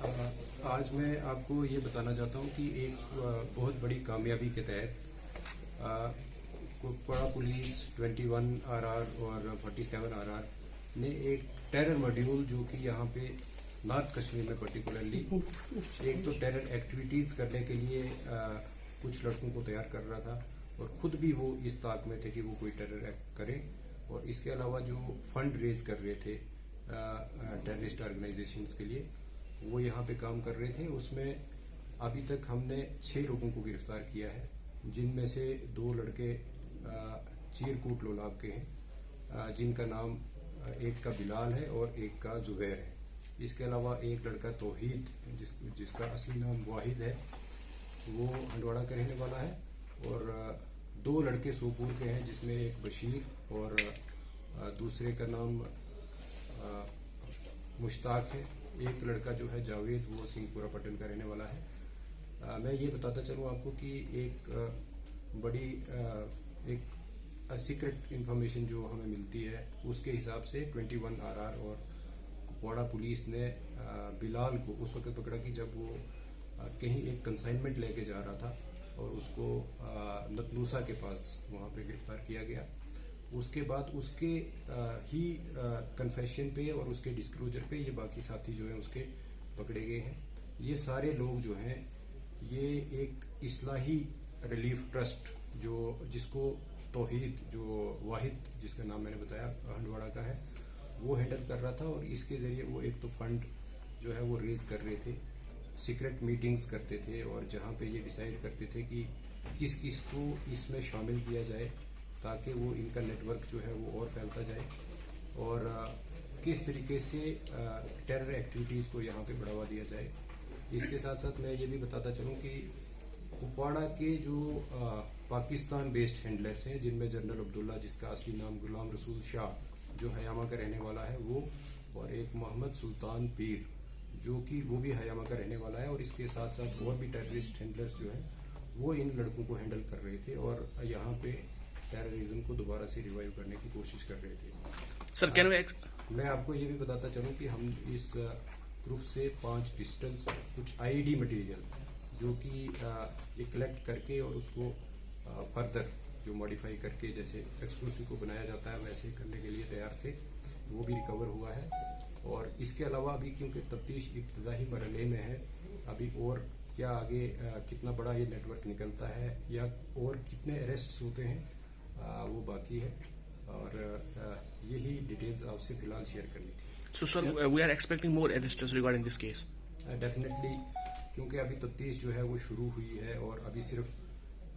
आज मैं आपको ये बताना चाहता हूँ कि एक बहुत बड़ी कामयाबी के तहत कुपवाड़ा पुलिस 21 आरआर और 47 आरआर ने एक टेरर मॉड्यूल जो कि यहाँ पे नॉर्थ कश्मीर में पर्टिकुलरली एक तो टेरर एक्टिविटीज़ करने के लिए कुछ लड़कों को तैयार कर रहा था और ख़ुद भी वो इस ताक में थे कि वो कोई टेरर एक्ट करें, और इसके अलावा जो फंड रेज कर रहे थे टेररिस्ट ऑर्गेनाइजेशंस के लिए वो यहाँ पे काम कर रहे थे। उसमें अभी तक हमने 6 लोगों को गिरफ्तार किया है, जिनमें से 2 लड़के चीरकूट लोलाब के हैं, जिनका नाम एक का बिलाल है और एक का जुबैर है। इसके अलावा एक लड़का तौहीद जिसका असली नाम वाहिद है, वो हंडवाड़ा का रहने वाला है, और 2 लड़के सोपूर के हैं जिसमें एक बशीर और दूसरे का नाम मुश्ताक है। एक लड़का जो है जावेद, वो सिंहपुरा पट्टन का रहने वाला है। मैं ये बताता चलूँ आपको कि एक बड़ी एक सीक्रेट इंफॉर्मेशन जो हमें मिलती है उसके हिसाब से 21 आरआर और कुपवाड़ा पुलिस ने बिलाल को उस वक्त पकड़ा कि जब वो कहीं एक कंसाइनमेंट लेके जा रहा था और उसको नतनूसा के पास वहाँ पे गिरफ्तार किया गया। उसके बाद उसके ही कन्फेशन पे और उसके डिस्क्लोजर पे ये बाकी साथी जो हैं उसके पकड़े गए हैं। ये सारे लोग जो हैं ये एक इस्लाही रिलीफ ट्रस्ट जिसको तौहीद जो वाहिद जिसका नाम मैंने बताया हंडवाड़ा का है वो हैंडल कर रहा था, और इसके ज़रिए वो एक तो फंड जो है वो रेज कर रहे थे, सीक्रेट मीटिंग्स करते थे और जहाँ पे ये डिसाइड करते थे कि किस किस को इसमें शामिल किया जाए ताकि वो इनका नेटवर्क जो है वो और फैलता जाए, और किस तरीके से टेरर एक्टिविटीज़ को यहाँ पे बढ़ावा दिया जाए। इसके साथ साथ मैं ये भी बताता चलूँ कि कुपवाड़ा के जो पाकिस्तान बेस्ड हैंडलर्स हैं, जिनमें जनरल अब्दुल्ला जिसका असली नाम गुलाम रसूल शाह जो हयामा का रहने वाला है वो, और एक मोहम्मद सुल्तान पीर जो कि वो भी हयामा का रहने वाला है, और इसके साथ साथ और भी टेररिस्ट हैंडलर्स जो हैं वो इन लड़कों को हैंडल कर रहे थे और यहाँ पे टेररिज्म को दोबारा से रिवाइव करने की कोशिश कर रहे थे। सर मैं आपको ये भी बताता चलूँ कि हम इस ग्रुप से 5 पिस्टल्स, कुछ आईडी मटेरियल जो कि ये कलेक्ट करके और उसको फर्दर जो मॉडिफाई करके जैसे एक्सप्लोसिव को बनाया जाता है वैसे करने के लिए तैयार थे, वो भी रिकवर हुआ है। और इसके अलावा अभी क्योंकि तफ्तीश इब्तदाई मरहले में है, अभी और क्या आगे कितना बड़ा ये नेटवर्क निकलता है या और कितने अरेस्ट्स होते हैं वो बाकी है, और यही डिटेल्स आपसे फिलहाल शेयर करनी थी। So sir, we are expecting more arrests regarding this case. Definitely, क्योंकि अभी तफ्तीश जो है वो शुरू हुई है और अभी सिर्फ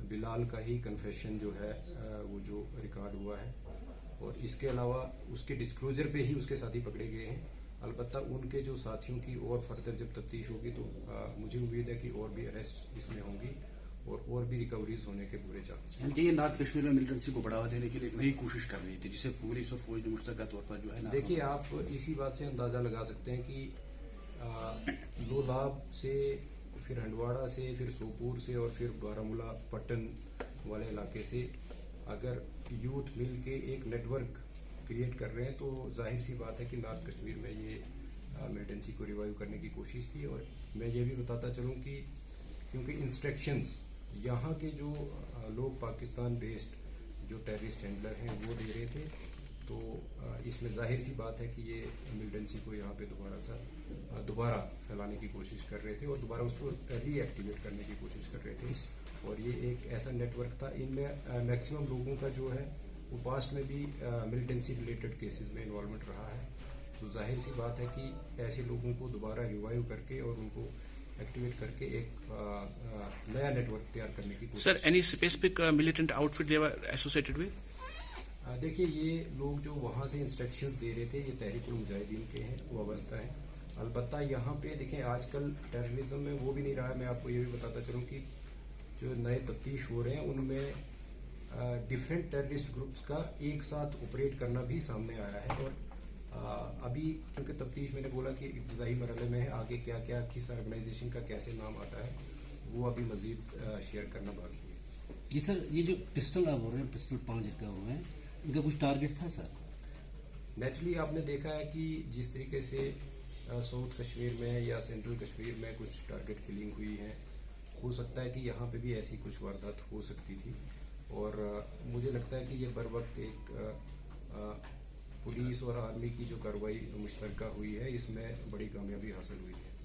बिलाल का ही कन्फेशन जो है वो जो रिकॉर्ड हुआ है, और इसके अलावा उसके डिस्क्लोजर पे ही उसके साथी पकड़े गए हैं। अलबत्ता उनके जो साथियों की और फर्दर जब तफ्तीश होगी तो मुझे उम्मीद है कि और भी अरेस्ट इसमें होंगी और भी रिकवरीज होने के पूरे चांस हैं। ये नॉर्थ कश्मीर में मिलिटेंसी को बढ़ावा देने के लिए एक नई कोशिश कर रही थी जिसे पुलिस और फौज ने मुश्तरका तौर पर जो है ना। देखिए, आप इसी बात से अंदाज़ा लगा सकते हैं कि लोलाब से, फिर हंडवाड़ा से, फिर सोपूर से और फिर बारामूला पट्टन वाले इलाके से अगर यूथ मिल के एक नेटवर्क क्रिएट कर रहे हैं तो जाहिर सी बात है कि नॉर्थ कश्मीर में ये मिलिटेंसी को रिवाइव करने की कोशिश थी। और मैं ये भी बताता चलूँ कि क्योंकि इंस्ट्रक्शंस यहाँ के जो लोग पाकिस्तान बेस्ड जो टेररिस्ट हैंडलर हैं वो दे रहे थे, तो इसमें जाहिर सी बात है कि ये मिलिटेंसी को यहाँ पे दोबारा फैलाने की कोशिश कर रहे थे और दोबारा उसको रीएक्टिवेट करने की कोशिश कर रहे थे। और ये एक ऐसा नेटवर्क था, इनमें मैक्सिमम लोगों का जो है वो पास्ट में भी मिलिटेंसी रिलेटेड केसेस में इन्वॉल्वमेंट रहा है, तो जाहिर सी बात है कि ऐसे लोगों को दोबारा रिवाइव करके और उनको एक्टिवेट करके एक नया नेटवर्क तैयार करने की कोशिश। Sir, any specific militant outfit they were associated with? देखिए, ये लोग जो वहाँ से इंस्ट्रक्शंस दे रहे थे ये तहरीकुल मुजाहिदीन के हैं, वाबस्ता है। अलबत्ता यहाँ पे देखें आजकल टेररिज्म में वो भी नहीं रहा है। मैं आपको ये भी बताता चलूँ कि जो नए तफ्तीश हो रहे हैं उनमें डिफरेंट टेररिस्ट ग्रुप्स का एक साथ ऑपरेट करना भी सामने आया है, और अभी क्योंकि तफ्तीश मैंने बोला कि इब्तदाई मरहले में है, आगे क्या क्या किस ऑर्गेनाइजेशन का कैसे नाम आता है वो अभी मजीद शेयर करना बाकी है। जी सर, ये जो पिस्टल आप बोल रहे हैं, पिस्टल 5 हुए हैं, इनका कुछ टारगेट था सर? नेचुरली आपने देखा है कि जिस तरीके से साउथ कश्मीर में या सेंट्रल कश्मीर में कुछ टारगेट किलिंग हुई है, हो सकता है कि यहाँ पे भी ऐसी कुछ वारदात हो सकती थी। और मुझे लगता है कि ये बर वक्त एक पुलिस और आर्मी की जो कार्रवाई मुश्तरका हुई है, इसमें बड़ी कामयाबी हासिल हुई है।